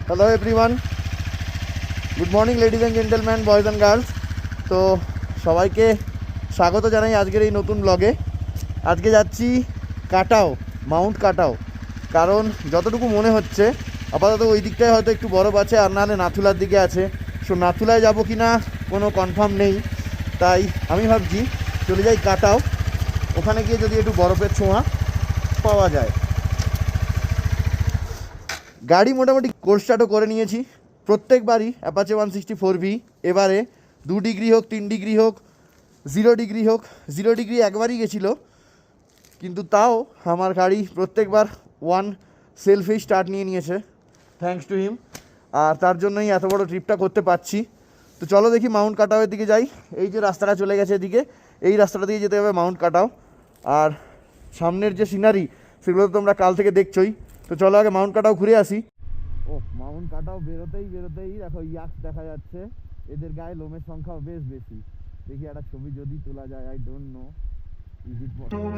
Hello everyone, good morning ladies and gentleman, boys and girls. তো সবাইকে স্বাগত জানাই আজকের এই নতুন ব্লগে। আজকে যাচ্ছি কাটাও, মাউন্ট কাটাও। কারণ যতটুকু মনে হচ্ছে আপাতত ওই দিকটায় হয়তো একটু বরফ আছে, আর নাহলে নাথুলার দিকে আছে। সো নাথুলায় যাবো কি না কোনো কনফার্ম নেই, তাই আমি ভাবছি চলে যাই কাটাও। ওখানে গিয়ে যদি একটু বরফের ছোঁয়া পাওয়া যায়। গাড়ি মোটামুটি কোল্ড স্টার্টও করে নিয়েছি। প্রত্যেকবারই অ্যাপাচে 164V, এবারে 2 ডিগ্রি হোক, 3 ডিগ্রি হোক, 0 ডিগ্রি হোক, 0 ডিগ্রি একবারই গেছিলো, কিন্তু তাও আমার গাড়ি প্রত্যেকবার সেলফেই স্টার্ট নিয়ে নিয়েছে, থ্যাঙ্কস টু হিম। আর তার জন্যই এত বড় ট্রিপটা করতে পারছি। তো চলো দেখি মাউন্ট কাটাওয়ের দিকে যাই। এই যে রাস্তাটা চলে গেছে এদিকে, এই রাস্তাটা দিয়ে যেতে হবে মাউন্ট কাটাও। আর সামনের যে সিনারি সেগুলো তো তোমরা কাল থেকে দেখছোই। তো চলো আগে মাউন্ট কাটাও ঘুরে আসি। ও মাউন্ট কাটাও বেরোতেই দেখো ইয়াক্স দেখা যাচ্ছে। এদের গায়ে লোমের সংখ্যাও বেশ বেশি। দেখি একটা ছবি যদি তোলা যায়, I don't know is it possible.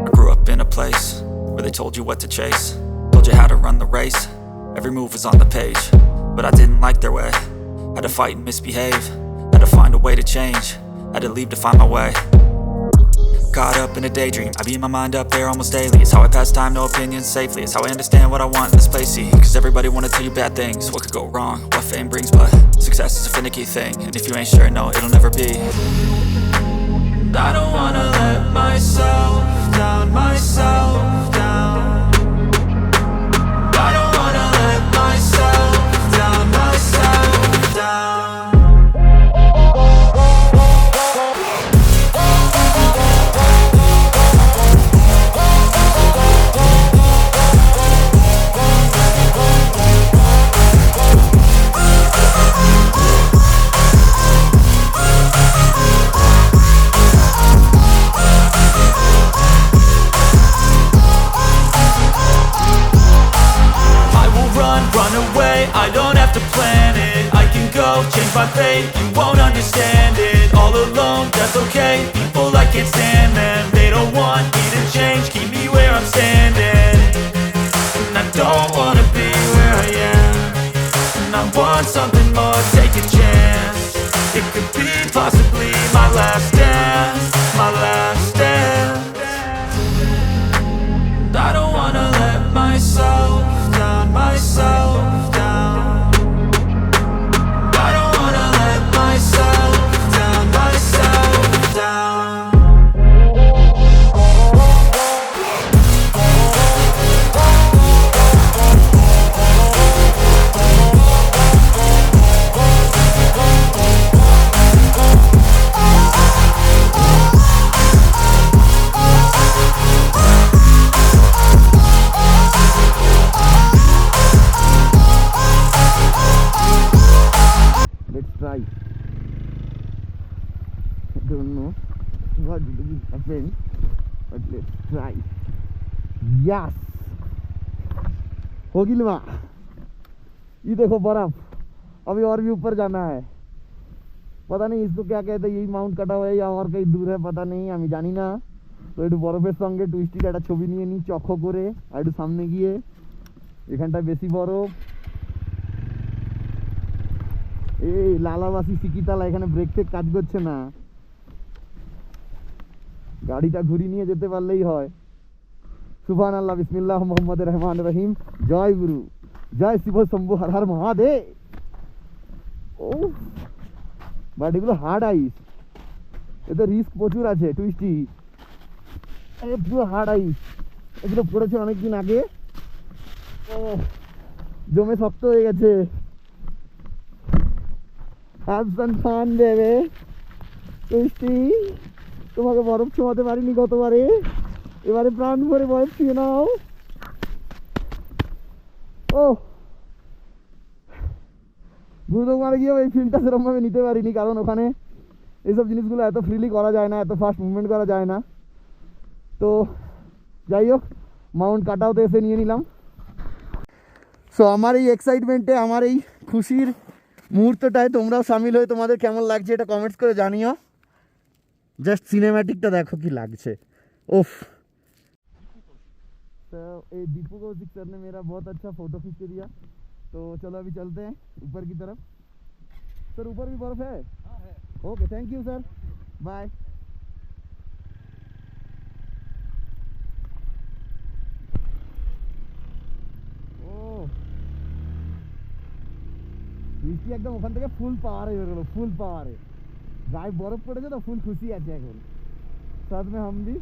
I grew up in a place where they told you what to chase, told you how to run the race. Every move was on the page, but I didn't like their way. Had to fight and misbehave, had to find a way to change, had to leave to find my way. Caught up in a daydream, I beat my mind up there almost daily. It's how I pass time, no opinions safely. It's how I understand what I want in this place, see. Cause everybody wanna tell you bad things, what could go wrong, what fame brings. But success is a finicky thing, and if you ain't sure, no, it'll never be. I don't wanna let myself down, myself down. I don't wanna let myself down, myself down. Run away, I don't have to plan it. I can go, change my fate, you won't understand it. All alone, that's okay, people I can't stand them. They don't want me to change, keep me where I'm standing. And I don't wanna be where I am, and I want something more, take a chance. It could be possibly my last dance, my last dance. I don't wanna let myself down, myself down. I don't wanna let myself down, myself down. Let's try. I don't know what will happen, but let's try. Yes. होगी लुआ, ये देखो बर्फ। अभी और भी ऊपर जाना है। पता नहीं इसको क्या कहते हैं, यही माउंट कटा हुआ है या और कहीं दूर है, पता नहीं, আমি জানি না। তো একটু বরফের সঙ্গে টুইস্টির একটা ছবি নিয়ে নিই চক্ষ করে, আর একটু সামনে গিয়ে এখানটায় বেশি বরফ। এই লালাবাসী সিকিতালা, এখানে ব্রেক টেক কাজ করছে না, গাড়িটা ঘুরিয়ে নিয়ে যেতে পারলেই হয়। সুবহানাল্লাহ, বিসমিল্লাহ, মোহাম্মদ রহমান রহিম, জয় গুরু, জয় শিব শম্ভু, হর হর মহাদেব। ও বাট এগুলো হার্ড আইস, এতে রিস্ক প্রচুর আছে। টুইস্টি পুরো হার্ড আইস, এগুলো পড়েছে অনেকদিন আগে, ও জমে শক্ত হয়ে গেছে। ফান দেবে টুইস্টি, তোমাকে বরফ ছোঁয়াতে পারিনি গতবারে, এবারে প্রাণ ভরে বরফ ছুঁয়ে নাও। ও গুরুদমারে গিয়েও এই ফিল্ডটা সেরকমভাবে নিতে পারিনি, কারণ ওখানে এইসব জিনিসগুলো এত ফ্রিলি করা যায় না, এত ফাস্ট মুভমেন্ট করা যায় না। তো যাই হোক, মাউন্ট কাটাওতে এসে নিয়ে নিলাম। সো আমার এই এক্সাইটমেন্টে, আমার এই খুশির মুহূর্তটায় তোমরাও সামিল হয়ে তোমাদের কেমন লাগছে এটা কমেন্টস করে জানিও। জাস্ট সিনেম্যাটিকটা দেখো কি লাগছে, उफ। तो ये दीपू कौशिक सर ने मेरा बहुत अच्छा फोटो खींच के दिया, तो चलो अभी चलते हैं ऊपर की तरफ। सर ऊपर भी बर्फ है? हाँ है। Okay, thank you sir, bye. ও বৃষ্টি একদম ওখান থেকে ফুল পাওয়ারে বেরোলো, ফুল পাওয়ারে গায়ে বরফ পড়েছে তো ফুল খুশি আছে এখন। साथ में हम भी,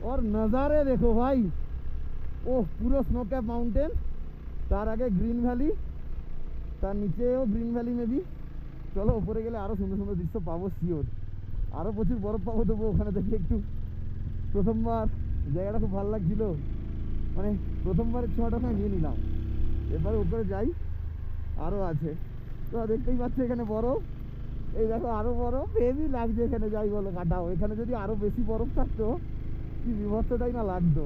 और नज़ारे देखो भाई, ओह पूरा स्नो कैप माउंटेन, तार आगे ग्रीन वैली, तार नीचे ग्रीन वैली में भी। चलो ऊपर गेले आरो सुंदर सुंदर दृश्य पाबो शिওর, আরো প্রচুর বরফ পাবো। দেবো ওখানে থেকে একটু, প্রথমবার জায়গাটা খুব ভালো লাগছিল, মানে প্রথমবারের ছোঁয়াটা আমি নিয়ে নিলাম। এবারে উপরে যাই, আরও আছে। তো দেখতেই পাচ্ছ এখানে বরফ, এই দেখো আরও বরফ, হেভি লাগছে এখানে। যাই বলো কাটাও, এখানে যদি আরও বেশি বরফ থাকতো কি বিভৎসটাই না লাগতো।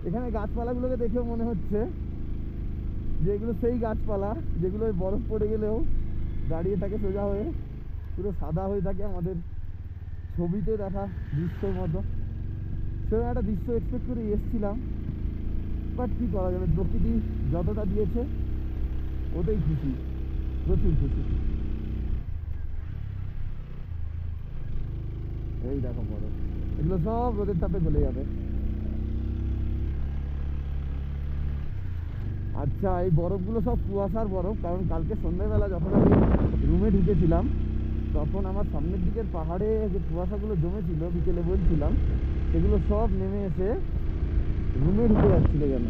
এখানে গাছপালাগুলোকে দেখেও মনে হচ্ছে যে এগুলো সেই গাছপালা যেগুলো ওই বরফ পড়ে গেলেও দাঁড়িয়ে থাকে সোজা হয়ে, পুরো সাদা হয়ে থাকে আমাদের ছবিতে দেখা দৃশ্যের মতো। সেরকম একটা দৃশ্য এক্সপেক্ট করে এসেছিলাম, বাট কী করা যাবে, প্রকৃতি যতটা দিয়েছে ওটাই খুশি, প্রচুর খুশি। এই দেখো বরফ, এগুলো সব রোদের তাপে গলে যাবে। আচ্ছা, এই বরফগুলো সব কুয়াশার বরফ, কারণ কালকে সন্ধ্যাবেলা যখন আমি রুমে ঢুকেছিলাম তখন আমার সামনের দিকের পাহাড়ে যে কুয়াশাগুলো জমেছিল বিকেলে বলছিলাম, সেগুলো সব নেমে এসে রুমে ঢুকে যাচ্ছিল কেন।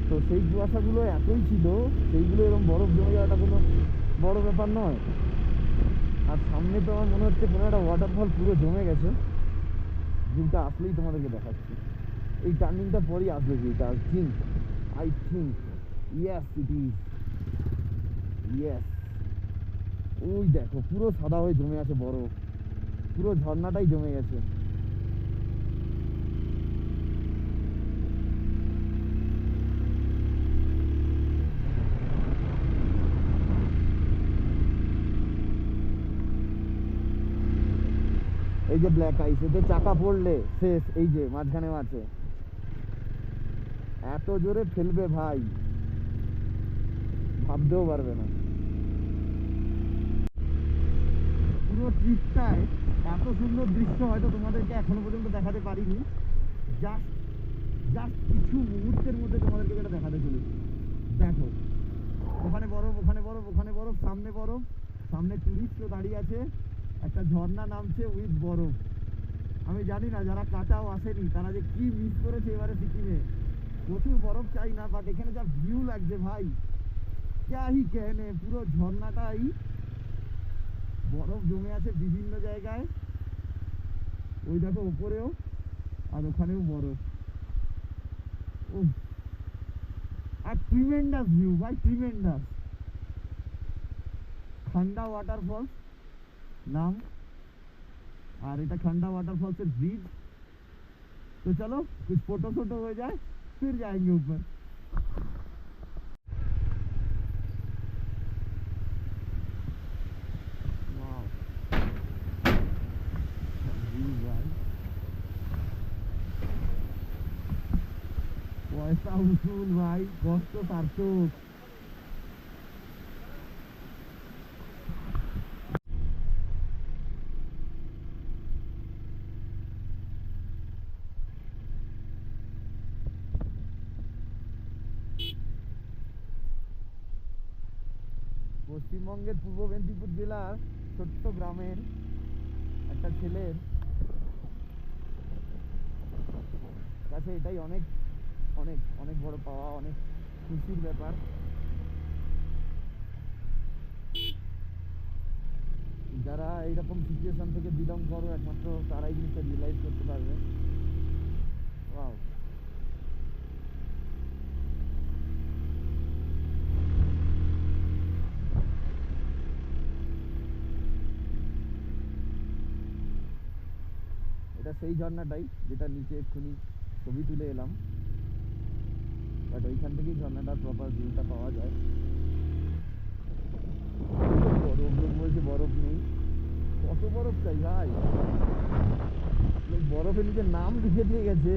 তো সেই কুয়াশাগুলো এতই ছিল, সেইগুলো এরকম বরফ জমে যাওয়াটা কোনো বড় ব্যাপার নয়। আর সামনে তো আমার মনে হচ্ছে কোনো একটা ওয়াটারফল পুরো জমে গেছে। ভিউটা আসলেই তোমাদেরকে দেখাচ্ছি, এই টার্নিংটা পরেই আসবে ভিউটা। I think yes it is, yes। ওই দেখো পুরো সাদা হয়ে জমে আছে বরফ, পুরো ঝর্ণাটাই জমে গেছে। এই যে ব্ল্যাক আইস, এতে চাকা পড়লে শেষ, এই যে মাঝখানে আছে, এত জোরে ফেলবে ভাই ভাবতেও পারবে না। পুরো ট্রিপটায় এত সুন্দর দৃশ্য হয়তো তোমাদেরকে এখনো পর্যন্ত দেখাতে পারিনি। জাস্ট কিছু মুহূর্তের মধ্যে তোমাদেরকে যেটা দেখাতে চলেছি। দেখো ওখানে বরফ, ওখানে বরফ, ওখানে বরফ, সামনে বরফ, সামনে টুরিস্টও দাঁড়িয়ে আছে, একটা ঝর্ণা নামছে উইথ বরফ। আমি জানি না যারা কাটাও আসেনি তারা যে কি মিস করেছে এবারে সিকিমে। প্রচুর বরফ চাই না, বাট এখানে যা ভিউ লাগছে ভাই ক্যা হি कहने, পুরো ঝর্ণাটাই বরফ জমে আছে বিভিন্ন জায়গায়। ওই দেখো উপরেও আর ওখানেও বরফ। আর ট্রিমেন্ডাস ভিউ ভাই, ট্রিমেন্ডাস। খান্ডা ওয়াটারফলস নাম, আর এটা খান্ডা ওয়াটারফলসের ব্রিজ। तो चलो कुछ फोटो शोटो हो जाए फिर जाएंगे ऊपर। পয়সা উসুল ভাই, কষ্ট সার্থক। পশ্চিমবঙ্গের পূর্ব মেদিনীপুর জেলার ছোট্ট গ্রামের একটা ছেলের কাছে এটাই অনেক অনেক অনেক বড় পাওয়া, অনেক খুশির ব্যাপার। যারা এইরকম সিচুয়েশন থেকে বিলং করো একমাত্র তারাই জিনিসটা রিয়েলাইজ করতে পারবে। ওয়াও, এটা সেই ঝর্ণাটাই যেটা নিচে এক্ষুনি ছবি তুলে এলাম, বাট ওইখান থেকেই ঝর্ণাটার প্রপার ভিউটা পাওয়া যায়। লোক বলছে বরফ নেই, কত বরফ চাই ভাই, বরফের নিচে নাম লিখে দিয়ে গেছে।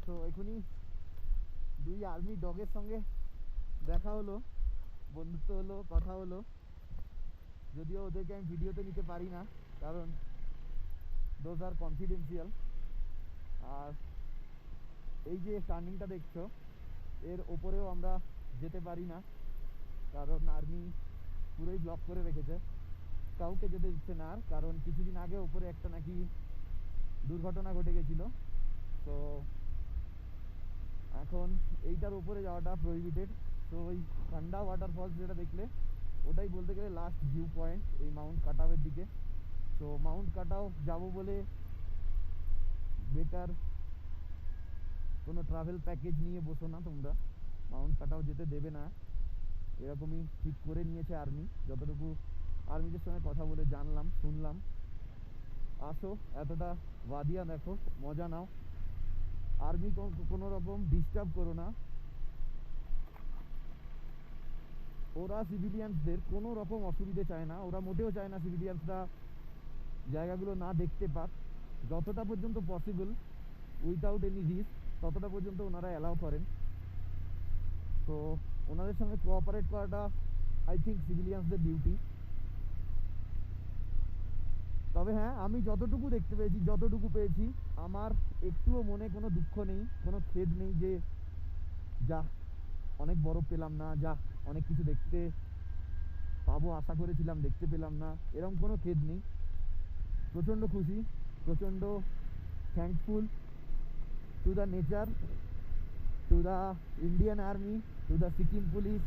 তো এখনই দুই আর্মি ডগের সঙ্গে দেখা হলো, বন্ধুত্ব হলো, কথা হলো। যদিও ওদেরকে আমি ভিডিওতে নিতে পারি না, কারণ দোজ আর কনফিডেন্সিয়াল। আর এই যে টার্নিংটা দেখছো, এর ওপরেও আমরা যেতে পারি না, কারণ আর্মি পুরোই ব্লক করে রেখেছে, কাউকে যেতে দিচ্ছে না। আর কারণ কিছুদিন আগে ওপরে একটা নাকি দুর্ঘটনা ঘটে গেছিলো, তো এখন এইটার উপরে যাওয়াটা প্রহিবিটেড। তো ওই ঠান্ডা ওয়াটারফলস যেটা দেখলে, ওটাই বলতে গেলে লাস্ট ভিউ পয়েন্ট এই মাউন্ট কাটাওয়ের দিকে। তো মাউন্ট কাটাও যাবো বলে বেকার কোনো ট্রাভেল প্যাকেজ নিয়ে বসো না তোমরা, মাউন্ট কাটাও যেতে দেবে না, এরকমই ঠিক করে নিয়েছে আর্মি। যতটুকু আর্মিদের সঙ্গে কথা বলে জানলাম, শুনলাম। আসো, এতটা ওয়াদিয়া দেখো, মজা নাও, আর্মি কোনো রকম ডিস্টার্ব করো না। ওরা সিভিলিয়ানসদের কোনো রকম অসুবিধে চায় না, ওরা মোটেও চায় না সিভিলিয়ানসরা জায়গাগুলো না দেখতে পাক। যতটা পর্যন্ত পসিবল উইথাউট এনি রিস্ক, ততটা পর্যন্ত ওনারা অ্যালাউ করেন। তো ওনাদের সঙ্গে কোঅপারেট করাটা আই থিঙ্ক সিভিলিয়ানসদের ডিউটি। তবে হ্যাঁ, আমি যতটুকু দেখতে পেয়েছি, যতটুকু পেয়েছি, আমার একটুও মনে কোনো দুঃখ নেই, কোনো খেদ নেই যে যা অনেক বরফ পেলাম না, যা অনেক কিছু দেখতে পাবো আশা করেছিলাম, দেখতে পেলাম না, এরকম কোনো খেদ নেই। প্রচণ্ড খুশি, প্রচণ্ড thankful to the nature, to the Indian army, to the Sikkim police,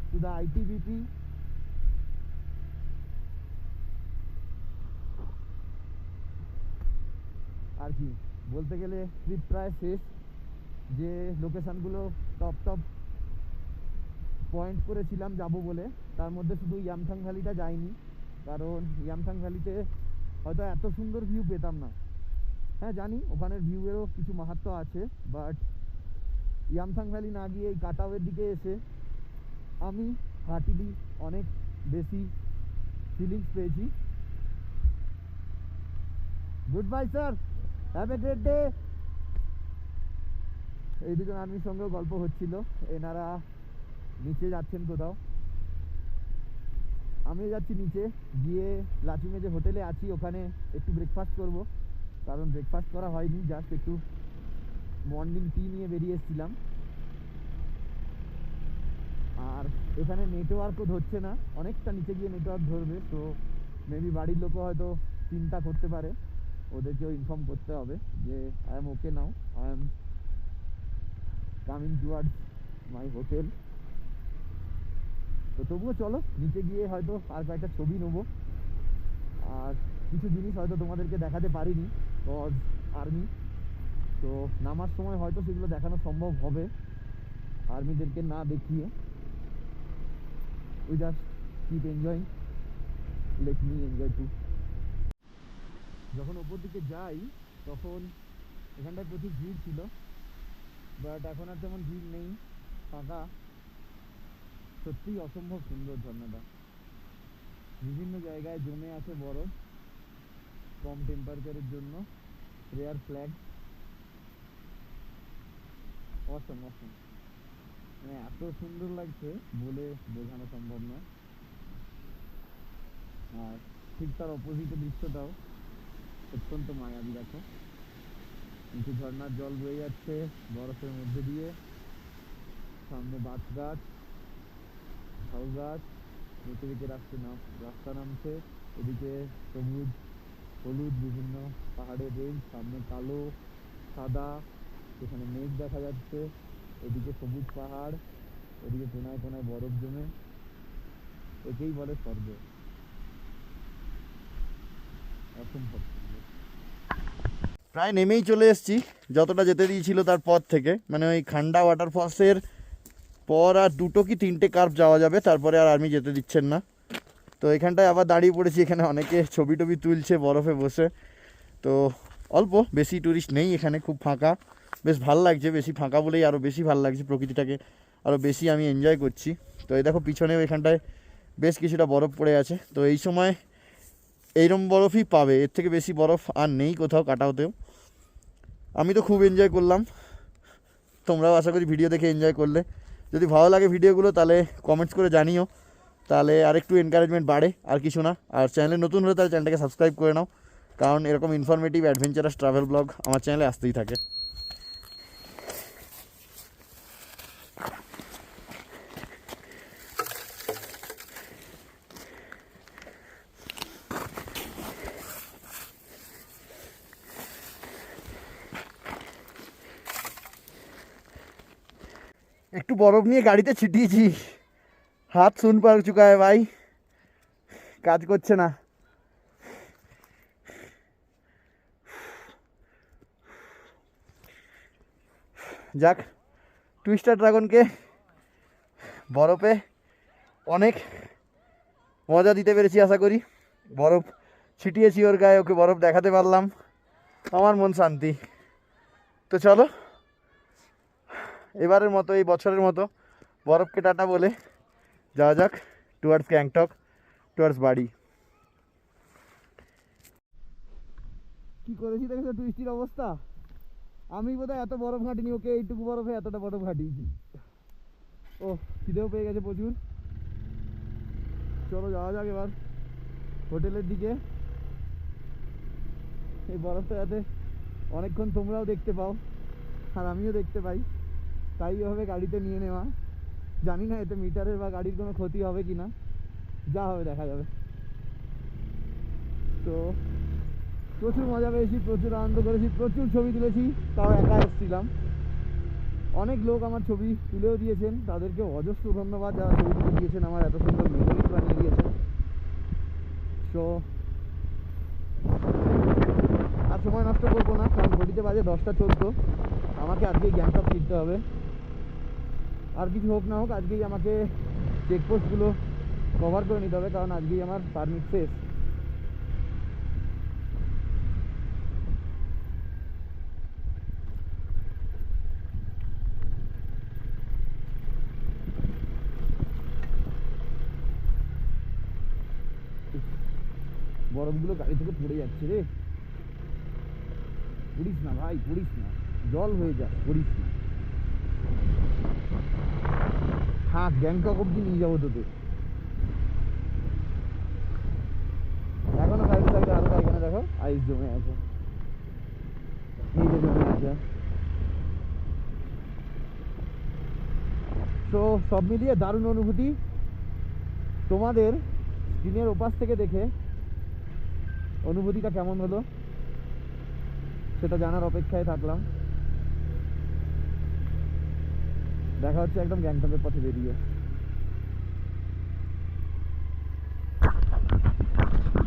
to the ITBP। আর কি বলতে গেলে ট্রিপ প্রায় শেষ। যে লোকেশানগুলো টপ টপ পয়েন্ট করেছিলাম যাবো বলে, তার মধ্যে শুধু ইয়ামথাং ভ্যালিটা যাইনি, কারণ ইয়ামথাং ভ্যালিতে হয়তো এত সুন্দর ভিউ পেতাম না। হ্যাঁ জানি ওখানের ভিউয়েরও কিছু মাহাত্ম্য আছে, বাট ইয়ামথাং ভ্যালি না গিয়ে এই কাটাওয়ের দিকে এসে আমি হার্টিলি অনেক বেশি ফিলিংস পেয়েছি। Good bye sir, have a great day. এই দুজন আর্মির সঙ্গেও গল্প হচ্ছিল, এনারা নিচে যাচ্ছেন কোথাও, আমিও যাচ্ছি নিচে গিয়ে লাচুংয়ে যে হোটেলে আছি ওখানে একটু ব্রেকফাস্ট করব, কারণ ব্রেকফাস্ট করা হয়নি, জাস্ট একটু মর্নিং টি নিয়ে বেরিয়ে এসেছিলাম। আর এখানে নেটওয়ার্কও ধরছে না, অনেকটা নিচে গিয়ে নেটওয়ার্ক ধরবে। তো মেবি বাড়ির লোকও হয়তো চিন্তা করতে পারে, ওদেরকেও ইনফর্ম করতে হবে যে I am okay now, I am coming towards my hotel. তো তবুও চলো নিচে গিয়ে হয়তো আর কয়েকটা ছবি নেবো, আর কিছু জিনিস হয়তো তোমাদেরকে দেখাতে পারিনি কজ আর্মি। তো নামার সময় হয়তো সেগুলো দেখানো সম্ভব হবে আর্মিদেরকে না দেখিয়ে। We just keep enjoying, let me enjoy too. যখন ওপর দিকে যাই তখন এখানটায় প্রচুর ভিড় ছিল, বাট এখন আর তেমন ভিড় নেই, ফাঁকা। সত্যিই অসম্ভব সুন্দর ঝর্ণাটা, বিভিন্ন জায়গায় জমে আছে বরফ কম টেম্পারেচারের জন্য, রেয়ার ফ্ল্যাগ। অসম অসম, মানে এত সুন্দর লাগছে বলে বোঝানো সম্ভব নয়। আর ঠিক তার অপোজিটের দৃশ্যটাও অত্যন্ত মায়াবী। দেখো নিচে ঝর্ণার জল বয়ে যাচ্ছে বরফের মধ্যে দিয়ে, সামনে বাঁশ গাছ, ঝাউ গাছ, নিচে দিকে রাস্তা নামছে, এদিকে সবুজ হলুদ বিভিন্ন পাহাড়ের রেঞ্জ, সামনে কালো সাদা, এখানে মেঘ দেখা যাচ্ছে, এদিকে সবুজ পাহাড়, এদিকে কোনায় কোনায় বরফ জমে, একেই বলে স্বর্গ। অসম্ভব। প্রায় নেমেই চলে এসেছি, যতটা যেতে দিয়েছিল তার পর থেকে, মানে ওই খান্ডা ওয়াটারফলসের পর আর 2 কি 3টে কার্ভ যাওয়া যাবে, তারপরে আর আর্মি যেতে দিচ্ছেন না। তো এখানটায় আবার দাঁড়িয়ে পড়েছি, এখানে অনেকে ছবি টবি তুলছে বরফে বসে। তো অল্প বেশি ট্যুরিস্ট নেই এখানে, খুব ফাঁকা, বেশ ভালো লাগছে, বেশি ফাঁকা বলেই আরও বেশি ভালো লাগছে, প্রকৃতিটাকে আরও বেশি আমি এনজয় করছি। তো এই দেখো পিছনেও এখানটায় বেশ কিছুটা বরফ পড়ে আছে। তো এই সময় এইরকম বরফই পাবে, এর থেকে বেশি বরফ আর নেই কোথাও কাটাওতেও। আমি তো খুব এনজয় করলাম, তোমরাও আশা করি ভিডিও দেখে এনজয় করলে। যদি ভালো লাগে ভিডিওগুলো তাহলে কমেন্টস করে জানিও, তাহলে আরেকটু এনকারেজমেন্ট বাড়ে, আর কিছু না। আর চ্যানেলে নতুন হলে তাহলে চ্যানেলটাকে সাবস্ক্রাইব করে নাও, কারণ এরকম ইনফরমেটিভ অ্যাডভেঞ্চারাস ট্রাভেল ব্লগ আমার চ্যানেলে আসতেই থাকে। একটু বরফ নিয়ে গাড়িতে ছিটিয়েছি, হাত শুন পার চুকা है ভাই, কাজ করছে না। যাক, টুইস্টার ড্রাগনকে বরফে অনেক মজা দিতে পেরেছি আশা করি। বরফ ছিটিয়েছি ওর গায়ে, ওকে বরফ দেখাতে পারলাম, আমার মন শান্তি। তো চলো এবারের মতো, এই বছরের মতো বরফকে টাটা বলে যাওয়া যাক টুয়ার্ডস গ্যাংটক, টুয়ার্ডস বাড়ি। কি করেছি দেখেছো টুইস্টির অবস্থা? আমি বোধহয় এত বরফ ঘাটিনি, ওকে এইটুকু বরফে এতটা বরফ ঘাটিয়েছি। ও খিদেও পেয়ে গেছে প্রচুর। চলো যাওয়া যাক এবার হোটেলের দিকে। এই বরফটা যাতে অনেকক্ষণ তোমরাও দেখতে পাও আর আমিও দেখতে পাই, তাই এভাবে গাড়িতে নিয়ে নেওয়া। জানি না এতে মিটারের বা গাড়ির কোনো ক্ষতি হবে কি না, যা হবে দেখা যাবে। তো প্রচুর মজা পেয়েছি, প্রচুর আনন্দ করেছি, প্রচুর ছবি তুলেছি, তাও একা এসেছিলাম। অনেক লোক আমার ছবি তুলেও দিয়েছেন, তাদেরকে অজস্র ধন্যবাদ যারা ছবি তুলে দিয়েছেন, আমার এত সুন্দর মেমোরিজ বানিয়ে দিয়েছেন। তো আর সময় নষ্ট করবো না, কারণ ঘড়িতে বাজে 10টা 14, আমাকে আজকেই গ্যাংটক ফিরতে হবে। আর কিছু হোক না হোক আজকেই আমাকে চেকপোস্টগুলো কভার করে নিতে হবে, কারণ আজকেই আমার পারমিট শেষ। বরফগুলো গাড়ি থেকে পড়ে যাচ্ছে রে, পড়িস না ভাই, পড়িস না, জল হয়ে যা, পড়িস না। হ্যাঁ গ্যাংটক অব্দি নিয়ে যাবো তোকে। এখনো সাইডে সাইডে হালকা এখানে দেখো আইস জমে আছে, এই যে জমে আছে। তো সব মিলিয়ে দারুণ অনুভূতি। তোমাদের স্ক্রিনের ওপাশ থেকে দেখে অনুভূতিটা কেমন হলো সেটা জানার অপেক্ষায় থাকলাম। দেখা হচ্ছে একদম গ্যাংটকের পথে বেরিয়ে।